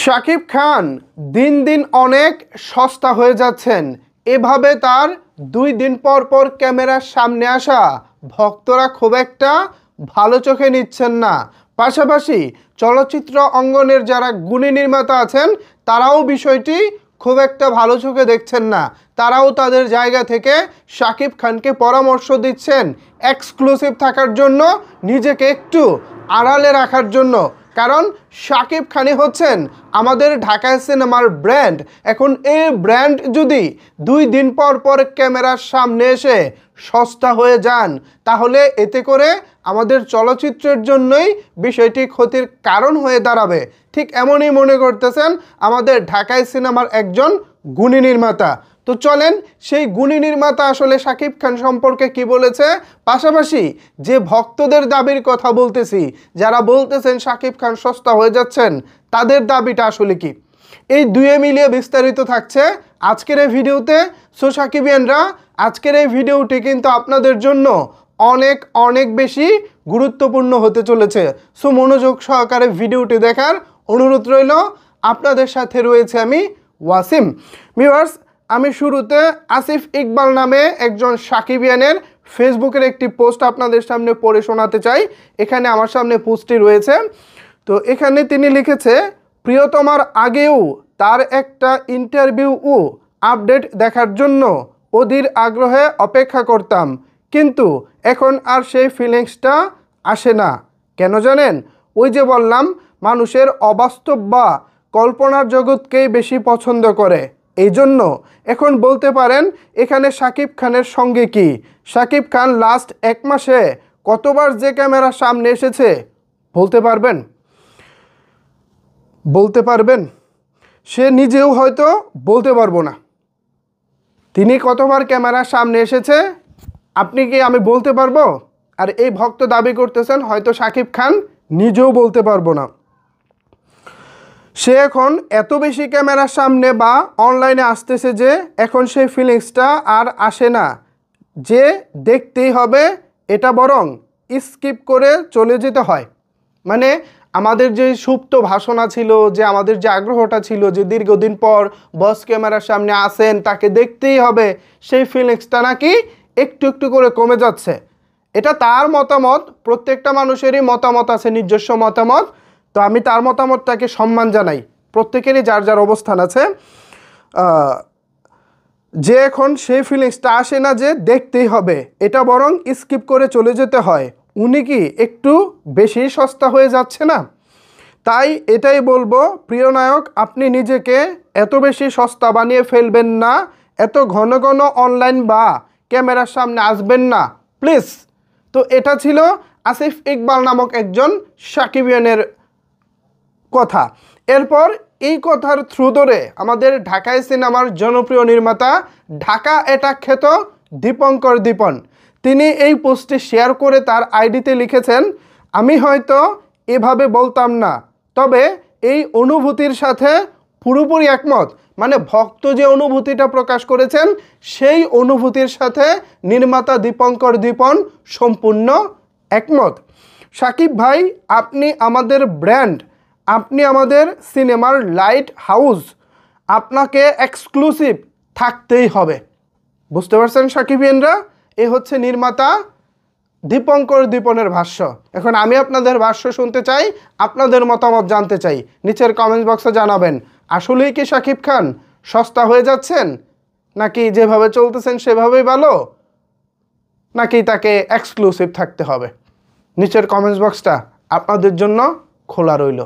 শাকিব খান দিন দিন অনেক সস্তা হয়ে যাচ্ছেন। এভাবে তার 2 দিন পর পর ক্যামেরার সামনে আসা ভক্তরা খুব একটা ভালো চোখে নিচ্ছেন না। পাশাপাশি চলচ্চিত্র অঙ্গনের যারা গুণী নির্মাতা আছেন তারাও বিষয়টি খুব একটা ভালো চোখে দেখছেন না। তারাও তাদের জায়গা থেকে শাকিব খানকে পরামর্শ দিচ্ছেন এক্সক্লুসিভ থাকার জন্য, নিজেকে একটু আড়ালে রাখার জন্য। কারণ শাকিব খানই হচ্ছেন আমাদের ঢাকায় সিনেমার ব্র্যান্ড। এখন এই ব্র্যান্ড যদি 2 দিন পর পর ক্যামেরার সামনে এসে সস্তা হয়ে যান, তাহলে এতে করে আমাদের চলচ্চিত্রের জন্যই বিষয়টি ক্ষতির কারণ হয়ে দাঁড়াবে। ঠিক এমনই মনে করতেছেন আমাদের ঢাকায় সিনেমার একজন গুণী নির্মাতা। তো চলেন সেই গুণী নির্মাতা আসলে শাকিব খান সম্পর্কে কি বলেছে, পাশাপাশি যে ভক্তদের দাবির কথা বলতেছি, যারা বলতেছেন শাকিব খান সস্তা হয়ে যাচ্ছেন, তাদের দাবিটা আসলে কি, এই দুয়ে মিলিয়ে বিস্তারিত থাকছে আজকের এই ভিডিওতে। সো সাকিবিয়ানরা, আজকের এই ভিডিওটি কিন্তু আপনাদের জন্য অনেক অনেক বেশি গুরুত্বপূর্ণ হতে চলেছে। সো মনোযোগ সহকারে ভিডিওটি দেখার অনুরোধ রইল। আপনাদের সাথে রয়েছে আমি ওয়াসিম। ভিউয়ার্স, আমি শুরুতে আসিফ ইকবাল নামে একজন সাকিবিয়ানের ফেসবুকের একটি পোস্ট আপনাদের সামনে পড়ে শোনাতে চাই। এখানে আমার সামনে পোস্টটি রয়েছে। তো এখানে তিনি লিখেছে, প্রিয়তমার আগেও তার একটা ইন্টারভিউ ও আপডেট দেখার জন্য অধীর আগ্রহে অপেক্ষা করতাম, কিন্তু এখন আর সেই ফিলিংসটা আসে না। কেন জানেন? ওই যে বললাম, মানুষের অবাস্তব বা কল্পনার জগৎকেই বেশি পছন্দ করে। এই জন্য এখন বলতে পারেন এখানে শাকিব খানের সঙ্গে কি, শাকিব খান লাস্ট 1 মাসে কতবার যে ক্যামেরার সামনে এসেছে বলতে পারবেন? সে নিজেও হয়তো বলতে পারবো না। তিনি কতবার ক্যামেরার সামনে এসেছে আপনি কি আমি বলতে পারবো? আর এই ভক্ত দাবি করতেছেন হয়তো শাকিব খান নিজেও বলতে পারবো না। সে এখন এত বেশি ক্যামেরার সামনে বা অনলাইনে আসতেছে যে এখন সেই ফিলিংসটা আর আসে না যে দেখতেই হবে, এটা বরং স্কিপ করে চলে যেতে হয়। মানে আমাদের যে সুপ্ত ভাষণা ছিল, যে আমাদের যে আগ্রহটা ছিল যে দীর্ঘদিন পর বস ক্যামেরার সামনে আসেন, তাকে দেখতেই হবে, সেই ফিলিংসটা নাকি একটু একটু করে কমে যাচ্ছে। এটা তার মতামত। প্রত্যেকটা মানুষেরই মতামত আছে, নিজস্ব মতামত। তো আমি তার মতামতটাকে সম্মান জানাই। প্রত্যেকেরই যার যার অবস্থান আছে। যে এখন সেই ফিলিংসটা আসে না যে দেখতেই হবে, এটা বরং স্কিপ করে চলে যেতে হয়। উনি কি একটু বেশি সস্তা হয়ে যাচ্ছে না? তাই এটাই বলবো, প্রিয় নায়ক, আপনি নিজেকে এত বেশি সস্তা বানিয়ে ফেলবেন না, এত ঘন ঘন অনলাইন বা ক্যামেরার সামনে আসবেন না প্লিজ। তো এটা ছিল আসিফ ইকবাল নামক একজন সাকিবিয়ানের কথা। এরপর এই কথার থ্রু ধরে আমাদের ঢাকায় সিনেমার জনপ্রিয় নির্মাতা, ঢাকা অ্যাটাক খ্যাত দীপঙ্কর দীপন, তিনি এই পোস্টটি শেয়ার করে তার আইডিতে লিখেছেন, আমি হয়তো এভাবে বলতাম না, তবে এই অনুভূতির সাথে পুরোপুরি একমত। মানে ভক্ত যে অনুভূতিটা প্রকাশ করেছেন সেই অনুভূতির সাথে নির্মাতা দীপঙ্কর দীপন সম্পূর্ণ একমত। শাকিব ভাই, আপনি আমাদের ব্র্যান্ড, আপনি আমাদের সিনেমার লাইট হাউস, আপনাকে এক্সক্লুসিভ থাকতেই হবে। বুঝতে পারছেন সাকিবিয়ানরা? এ হচ্ছে নির্মাতা দীপঙ্কর দীপনের ভাষ্য। এখন আমি আপনাদের ভাষ্য শুনতে চাই, আপনাদের মতামত জানতে চাই। নিচের কমেন্ট বক্সে জানাবেন, আসলেই কি শাকিব খান সস্তা হয়ে যাচ্ছেন, নাকি যেভাবে চলতেছেন সেভাবেই ভালো, নাকি তাকে এক্সক্লুসিভ থাকতে হবে? নিচের কমেন্ট বক্সটা আপনাদের জন্য খোলা রইল।